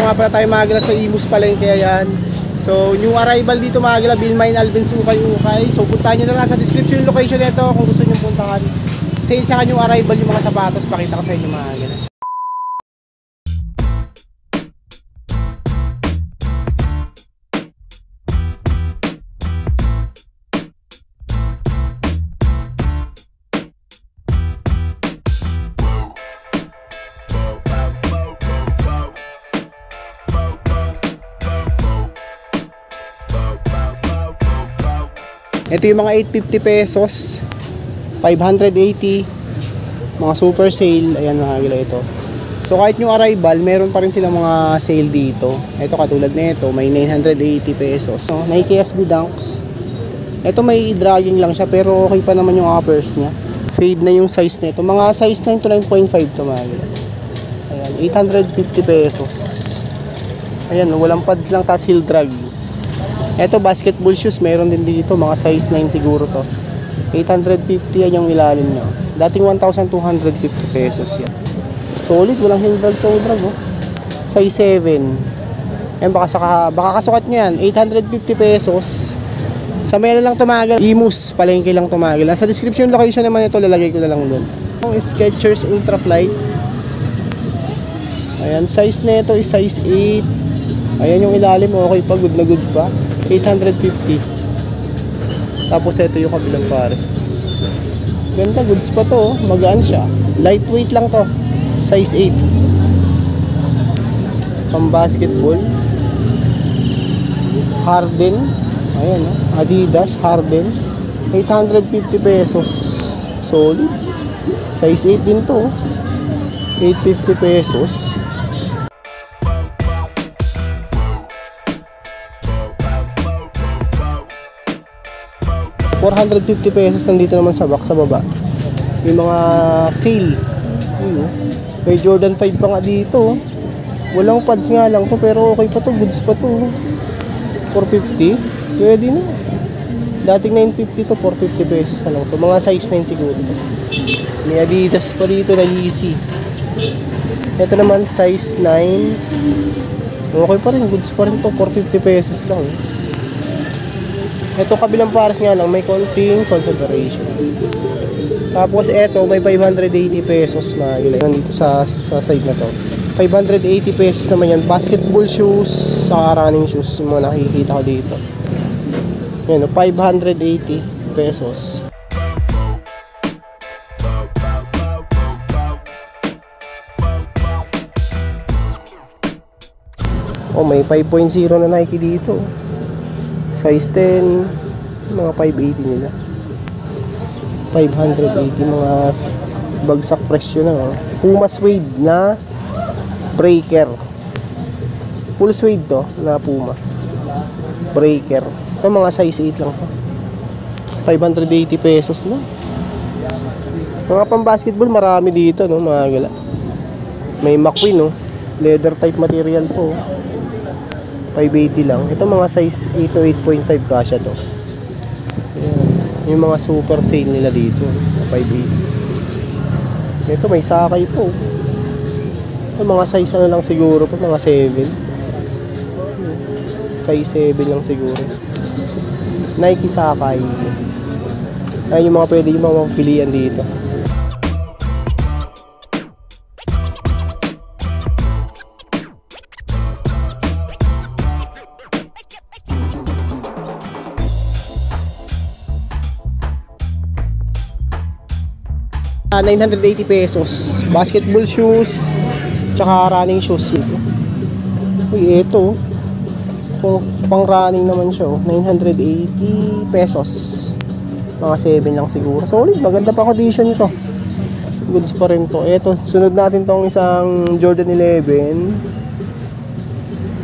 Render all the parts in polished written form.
Nandito nga pala tayo mga gila sa Imus Palengke, ayan. So new arrival dito mga gila, Bilmain Alvins Ukay-Ukay. So puntahan nyo na lang sa description yung location nito kung gusto nyo puntahan. Sale sa new arrival yung mga sapatos, pakita ko sa inyo mga gila. Ito yung mga 850 pesos, 580, mga super sale, ayan mga gila ito. So kahit yung arrival, meron pa rin silang mga sale dito. Ito katulad nito, may 980 pesos. So, Nike SB Dunks. Ito may dragging lang siya pero okay pa naman yung uppers niya. Fade na yung size nito. Mga size 9 to 9.5 to mga gila. Ayan, 850 pesos. Ayan, walang pads lang, tas heel drag. Ito basketball shoes, meron din dito, mga size 9 siguro to. 850 yan yung ilalim nyo. Dating 1,250 pesos yan. Solid, walang heel drag to drag oh. Size 7. Yan, baka kasukat nyo yan. 850 pesos. Sa mela lang tumagal. Imus, palengke lang tumagal. Sa description location naman ito, lalagay ko na lang doon. Yung Skechers Ultra Flight. Ayan, size nito is size 8. Ayan yung ilalim, okay pa, good na good pa. 850. Tapos ito yung kabilang pares. Ganda, goods pa to, magaan siya. Lightweight lang to. Size 8. Pang basketball. Harden. Ayan, Adidas Harden. 850 pesos. Solid. Size 8 din to. 850 pesos. 450 pesos nandito naman sa box sa baba. Yung mga sale. May Jordan 5 pa nga dito. Walang pads nga lang to pero okay pa to, goods pa to. 450. Pwede na. Dating 950 to, 450 pesos na lang to. Mga size 9 siguro to. May Adidas pa dito na Yeezy. Ito naman size 9. Okay pa rin, goods pa rin to, 450 pesos lang. Ito kabilang pares nga lang, may konting sole separation. Tapos ito, may 580 pesos na yun. Nandito sa side na to. 580 pesos naman yan. Basketball shoes, sa running shoes, yung mga nakikita ko dito. Yan, 580 pesos. Oh, may 5.0 na Nike dito. Size 10, mga 580 nila. 580, mga bagsak presyo na. Puma suede na breaker. Full suede to na Puma. Breaker. Ito mga size 8 lang to. 580 pesos na. Mga pang basketball marami dito no, mga gala. May McQueen no. Leather type material po. 580 lang. Ito mga size 8 to 8.5 kasya to. Ayan. Yung mga super sale nila dito. 580. Ito may sakay po. Ito mga size ano lang siguro po. Mga 7. Size 7 lang siguro. Nike sakay. Ayan yung mga pwede yung mga pilihan dito. $980 pesos. Basketball shoes, tsaka running shoes dito. Uy, ito. Kung pang running naman siya, 980 pesos. Mga 7 lang siguro. Solid, maganda pa condition ito. Goods pa rin to. Ito, sunod natin tong isang Jordan 11.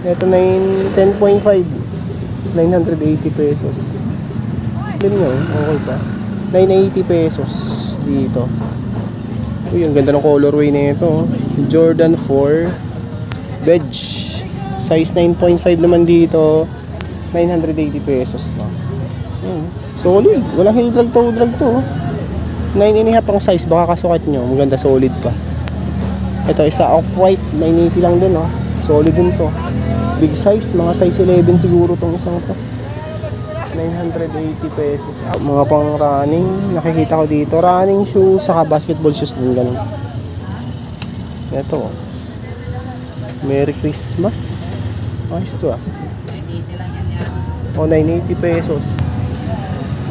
Ito 10.5. 980 pesos. Ganun nga, okay pa. 980 pesos dito. Uy, ang ganda ng colorway na ito. Jordan 4 Veg. Size 9.5 naman dito. 980 pesos lang. Solid. Walang heel drag to. 9.5 ang size. Baka kasukat nyo. Maganda, solid pa. Ito, isa off-white. 980 lang din, oh. Solid din to. Big size, mga size 11 siguro tong isang to. 980 pesos. Mga pang running, nakikita ko dito. Running shoes, saka basketball shoes din ganun. Ito. Merry Christmas. Ayos to ah. 980 pesos.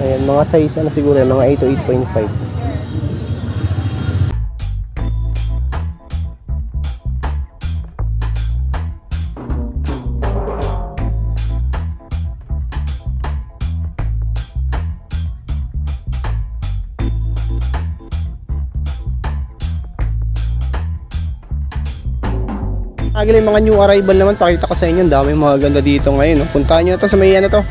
Ayan, mga size ano siguro, mga 8 to 8.5. Agad yung mga new arrival naman, pakita ko sa inyo, daming mga ganda dito ngayon, no? Puntahan nyo na to sa may ano to,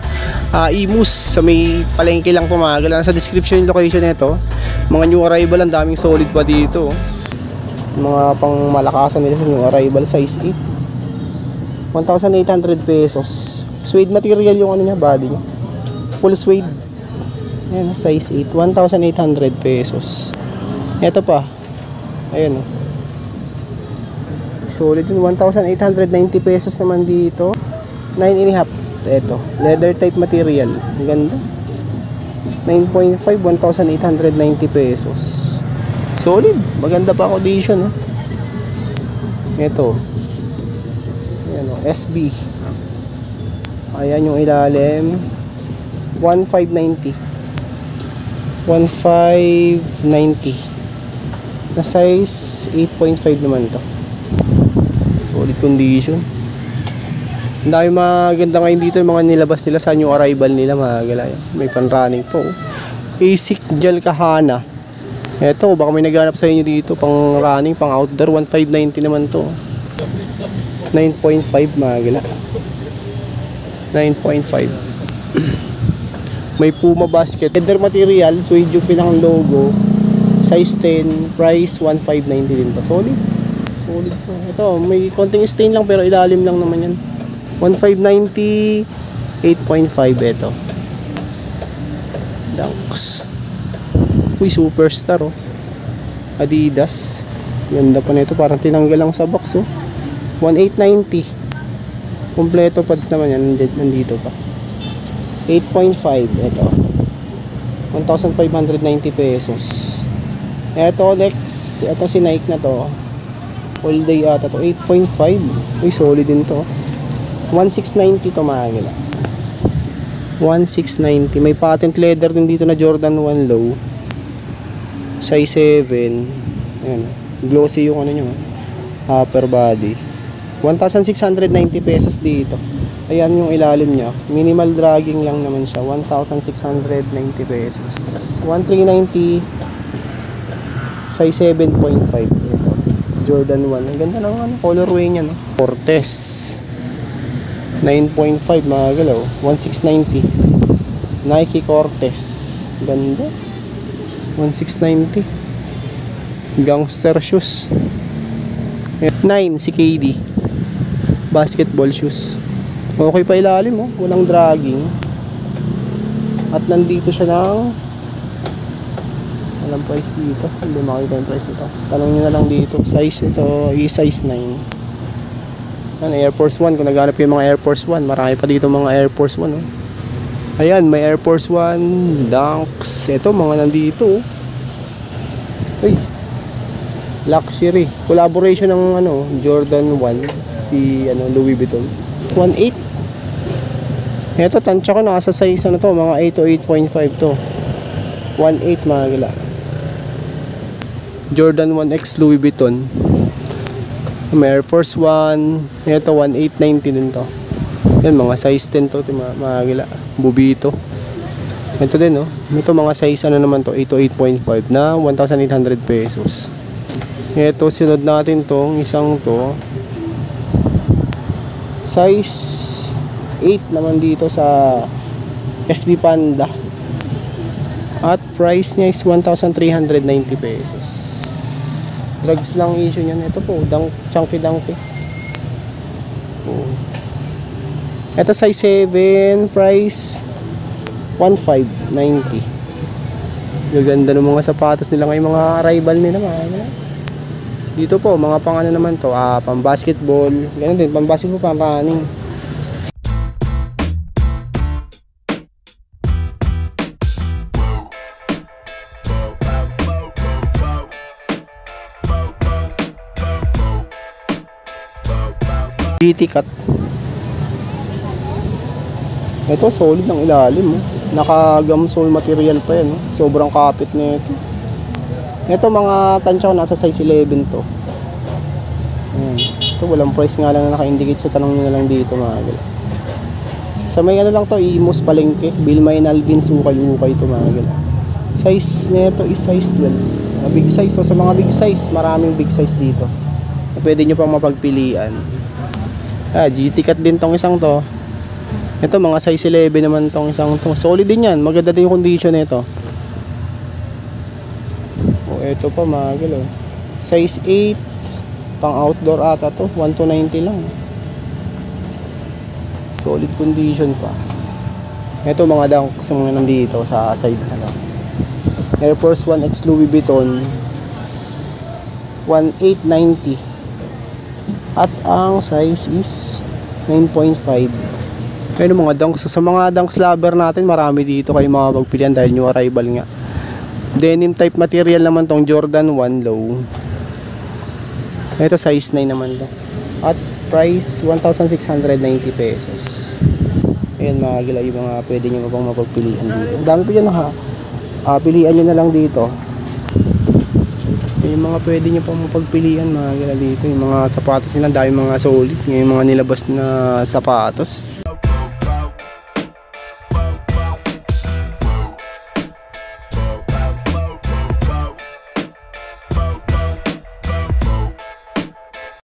Imus, sa may palengke lang pumagal. Sa description yung location nito. Mga new arrival, ang daming solid pa dito. Mga pang malakasan nila sa new arrival, size 8. 1,800 pesos. Suede material yung ano niya, body niya. Full suede. Ayan, size 8, 1,800 pesos. Ito pa. Ayan, no? Solid yun, 1,890 pesos naman dito. 9.5. Ito, leather type material. Ang ganda. 9.5, 1,890 pesos. Solid, maganda pa condition, Ito. Ayan, SB. Ayan yung ilalim. 1,590. 1,590. Na size 8.5 naman to. Solid condition. Ang dami maganda ngayon dito, yung mga nilabas nila sa new arrival nila, mga galaya. May pan-running po. Asic Gel Kahana. Eto, baka may naghanap sa inyo dito pang running, pang outdoor. 1,590 naman to. 9.5 mga gala. 9.5. May Puma basket. Leather material, suede yung pinakang logo. Size 10, price 1,590 din pa. Solid. Solid po. Ito, may konting stain lang pero ilalim lang naman yan. 1,590, 8.5 ito. Dunks. Uy, Superstar Adidas. Ganda pa nito, parang tinanggal lang sa box 1,890. Kompleto pads naman yan, nandito pa. 8.5 ito. 1,590 pesos. Ito next, ito si Nike na to. All day ata to, 8.5. Uy, solid din to. 1,690 to mga gila. 1,690. May patent leather din dito na Jordan 1 low. Size 7. Ayan. Glossy yung ano nyo. Upper body. 1,690 pesos dito. Ayan yung ilalim niya. Minimal dragging lang naman siya. 1,690 pesos. 1,390. Size 7.5. Ito. Jordan 1. Ang ganda ng colorway niya, Cortez. 9.5 mga galaw. 1,690. Nike Cortez. Ganda. 1,690. Gangster shoes. 9 si KD. Basketball shoes. Okay pa ilalim, walang dragging. At nandito siya ng walang price dito. Hindi makita yung price nito. Tanong nyo na lang dito. Size ito, size 9. Ayan, Air Force 1. Kung naghanap yung mga Air Force 1, marami pa dito mga Air Force 1. Ayan, may Air Force 1, Dunks. Ito, mga nandito. Uy, luxury. Collaboration ng Jordan 1 si Louis Vuitton. 1.8. Ito, tansya ko nasa size to, mga 8 to 8.5 to. 1.8 mga gila. Jordan 1X Louis Vuitton. May Air Force 1. Ito 1,890 din to. Yan, mga size 10 to, mga gila. Bubito. Ito din, Ito mga size naman to, 8 to 8.5 na 1,800 pesos. Ito, sunod natin tong isang to. Size 8 naman dito sa SB Panda. At price niya is 1,390 pesos. Drugs lang issue niyan. Ito po, chunky. Ito size 7, price 1,590. Gaganda ng mga sapatos nila ngayon, mga arrival nila. Dito po, mga pang ano naman to, pang basketball. Ganun din, pang basketball, pang running. GT cut. Ito solid ang ilalim, oh. Naka-gamsol material pa yan, oh. Sobrang kapit nito. Ito mga tansya ko nasa size 11 to. Ayan. Ito walang price nga lang na naka-indicate, so tanong nyo na lang dito mga gal. Sa may ano lang to, Imus Palengke, Bilmain Alvin, Ukay to mga gal. Size nito is size 12. Big size, so sa mga big size, maraming big size dito. Pwede nyo pang mapagpilian. GT cut din tong isang to. Ito mga size 11 naman tong isang to. Solid din yan. Maganda din yung condition nito. Ito pa mga galo. Size 8. Pang outdoor ata to. 1290 lang. Solid condition pa. Ito mga dunks mga nandito sa side na lang. Air Force 1 X Louis Vuitton. 1890. At ang size is 9.5. Pero mga dunks, sa mga dunks lover natin, marami dito kayo makapagpilian dahil new arrival nga. Denim type material naman tong Jordan 1 low. Ito size 9 naman to. At price 1,690 pesos. Ayan mga gila yung mga pwede nyo pang mapagpilian dito. Dami po yan ha. Pilian nyo na lang dito. Yung mga pwede nyo pang mapagpilian mga gila dito. Yung mga sapatos nila, dami mga solid. Yung mga nilabas na sapatos.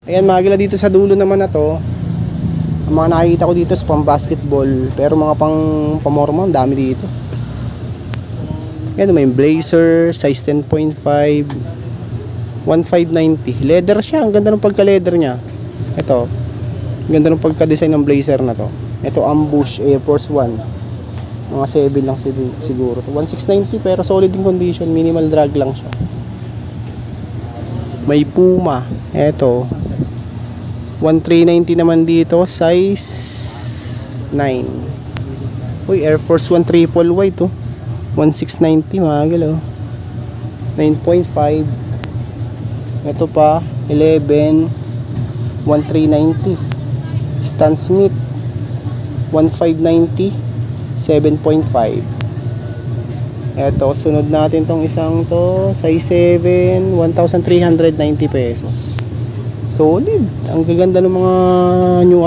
Ayan mga gila dito sa dulo naman na to. Ang mga nakikita ko dito is pang basketball. Pero mga pang pamorma, dami dito. Ayan may blazer, size 10.5. 1590. Leather siya. Ang ganda ng pagka-leather niya. Ito. Ang ganda ng pagka-design ng blazer na to. Ito Ambush Air Force 1. Mga 7 lang siguro. 1690 pero solid in condition. Minimal drag lang siya. May Puma. Ito. 1390 naman dito. Size 9. Uy, Air Force 1 triple white to. 1690 mga galo. 9.5. Ito pa 11 1390. Stan Smith 1590 7.5. Ito sunod natin tong isang to size 7 1,390 pesos. Solid. Ang gaganda ng mga new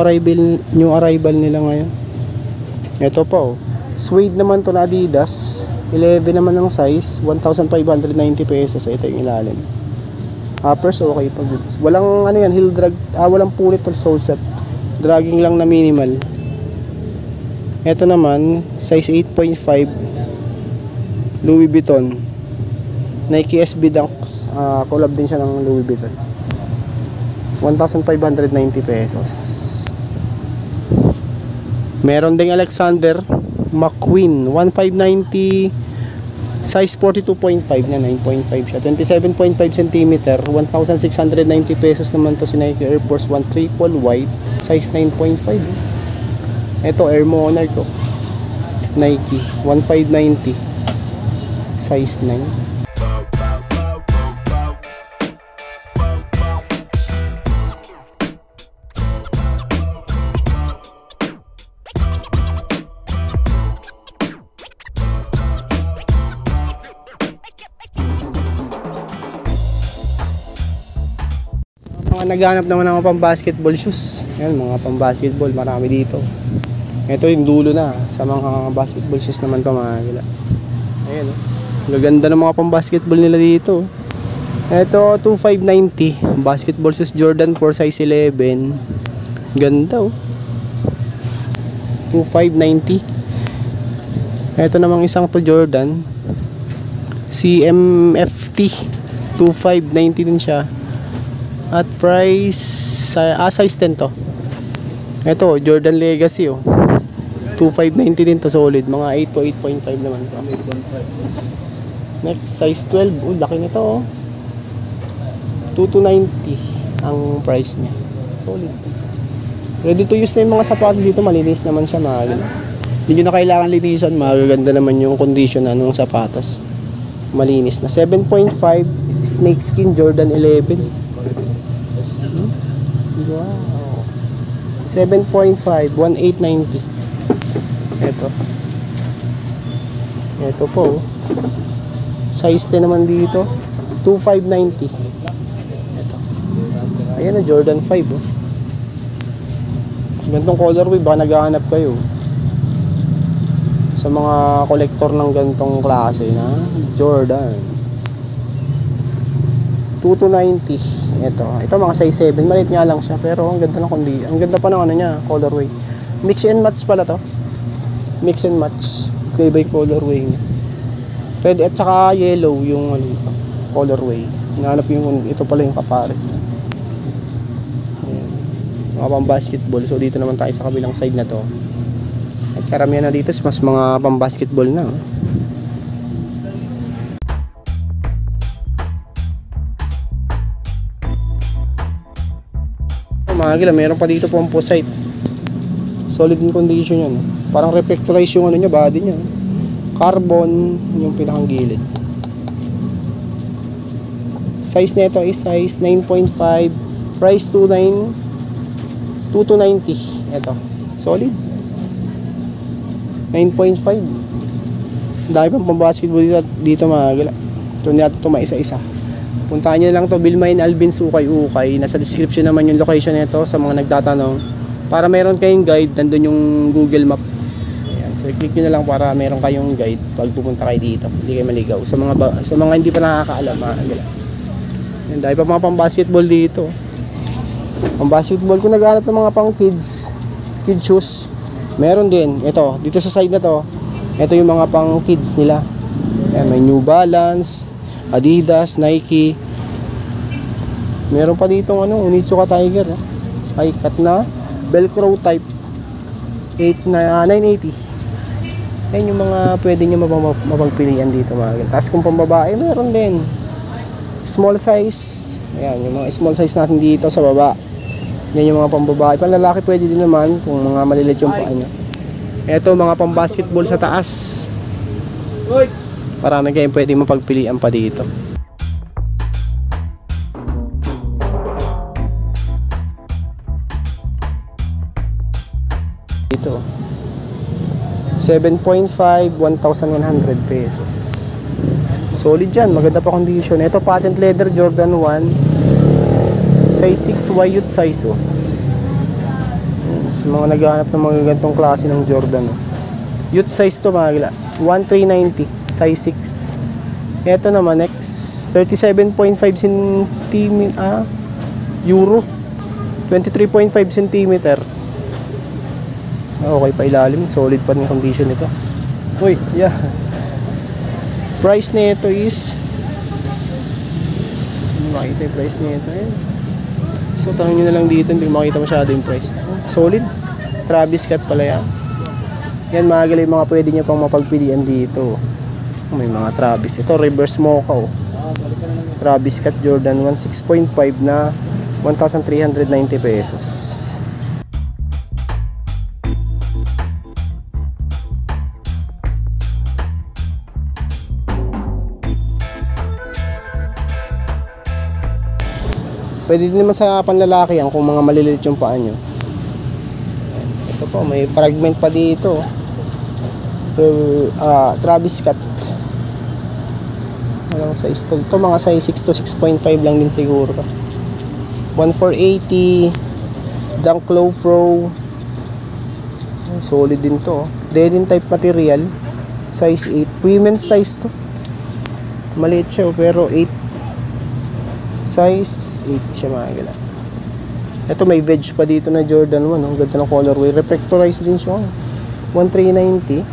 arrival nila ngayon. Ito pa oh. Suede naman to na Adidas. 11 naman ang size, 1,590 pesos. Ito yung ilalim. Uppers okay pa goods. Walang ano yan, heel drag, walang punit or sole set. Dragging lang na minimal. Ito naman, size 8.5. Louis Vuitton. Nike SB Dunks. Collab din siya ng Louis Vuitton. 1,590 pesos. Meron ding Alexander McQueen 1590. Size 42.5 na 9.5 siya. 27.5 cm. 1,690 pesos naman to si Nike Air Force 1 triple white. Size 9.5. Ito Air Monarch to. Nike 1590. Size 9. Naghanap naman ng pang basketball shoes. Ayan, mga pang basketball, marami dito. Ito yung dulo na sa mga basketball shoes naman to mga gila. Ayan, gaganda ng mga pang basketball nila dito. Ito 2,590 basketball shoes Jordan 4 size 11. Ganda oh. 2,590. Ito namang isang to Jordan CMFT 2,590 din siya. At price size 10 to. Ito Jordan Legacy oh. 2,590 din to, solid. Mga 8 to 8.5 naman to. Next size 12. Oh, laki nito oh. 2,290 ang price niya. Solid. Ready to use na yung mga sapatos dito. Malinis naman siya, mga ganun. Hindi nyo na kailangan linisan. Magaganda naman yung condition ng sapatos. Malinis na. 7.5 snakeskin Jordan 11. Wow. 7.5 1,890. Ito po. Size 10 naman dito. 2,590. Ito. Ayan na, Jordan 5. Oh. Gantong colorway, baka naghahanap kayo sa mga kolektor ng gantong klase na Jordan. 2,290. Ito mga size 7. Maliit nga lang siya, pero ang ganda ng kundi. Ang ganda pa ng ano niya, colorway. Mix and match pala to. Mix and match. Iba yung colorway niya. Red at saka yellow yung ano, colorway. Hinahanap yung ito pala yung kapares. Mga pang basketball. So dito naman tayo sa kabilang side na to. At karamihan na dito mas mga pang basketball na. Mga gila, meron pa dito composite. Solid in condition yan. Parang reflectorize yung ano niya, body niya. Carbon yung pinakang gilid. Size nito is size 9.5. Price 2,290. Ito. Solid. 9.5. Dahil pang basketball dito mga gila. Ito natin ito maisa-isa. Puntahan nyo lang to, Bilmain Alvin Ukay-Ukay. Nasa description naman yung location nito sa mga nagtatanong. Para meron kayong guide, nandun yung Google Map. Ayan. So click nyo na lang para meron kayong guide pag pupunta kayo dito. Hindi kayo maligaw. Sa mga hindi pa nakakaalam mga gila. Ayan, dahil pa mga pang basketball dito. Pang basketball, kung naghanap ng mga pang kids shoes, meron din. Ito, dito sa side na to, ito yung mga pang kids nila. Ayan, may New Balance, Adidas, Nike. Meron pa dito Onitsuka Tiger. High cut na Velcro type 980. Ayan yung mga pwede nyo mapagpilian dito mga. Tapos kung pambabae, meron din small size. Ayan, yung mga small size natin dito sa baba. Yan yung mga pambabae. Panlalaki pwede din naman kung mga malilit yung paa nyo. Ito mga pambasketball sa taas. Marami kayong pwede mapagpilian pa dito. Dito 7.5 1,100 pesos. Solid yan, maganda pa condition. Ito patent leather Jordan 1 size 6 youth size. Sa mga naghahanap ng mga gantong klase ng Jordan, youth size to mga gila. 1,390 size 6. Ito naman next 37.5 cm euro 23.5 cm. Okay pa ilalim, solid pa rin yung condition nito. Uy, yeah. Price nito is, hindi makita yung price nito eh. So tanong nyo na lang dito, hindi makita masyado yung price. Solid. Travis Scott pala yan. Yan mga gali, mga pwede nyo pang mapagpilian dito. May mga Travis. Ito reverse mocha oh. Travis Scott Jordan 1 6.5 na 1,390 pesos. Pwede din naman sa panlalaki yan kung mga maliliit yung paa nyo. Ito po, may fragment pa dito. Travis Scott. Walang size to. Ito mga size 6 to 6.5 lang din siguro. 1,480. Dunk Low Pro. Solid din to. Denim type material. Size 8. Women's size to. Maliit siya pero 8. Size 8 siya mga gala. Ito may veg pa dito na Jordan 1. Ang ganda ng colorway. Reflectorized din siya. 1,390.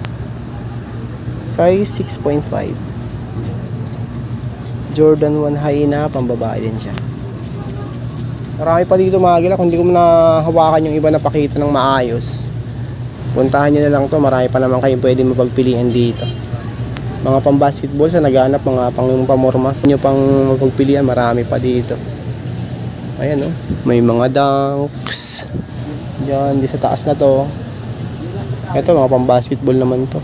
Size 6.5. Jordan 1 high na. Pambabae din siya. Marami pa dito mga gala. Kung hindi ko nahawakan yung iba na pakita ng maayos, puntahan nyo na lang to. Marami pa naman kayong pwede mapagpilian dito. Mga pang basketball sa naghanap, mga pang pamorma sa inyo pang mapagpilian, marami pa dito. Ayan oh. May mga dunks. Diyan, di sa taas na to. Ito, mga pang basketball naman to.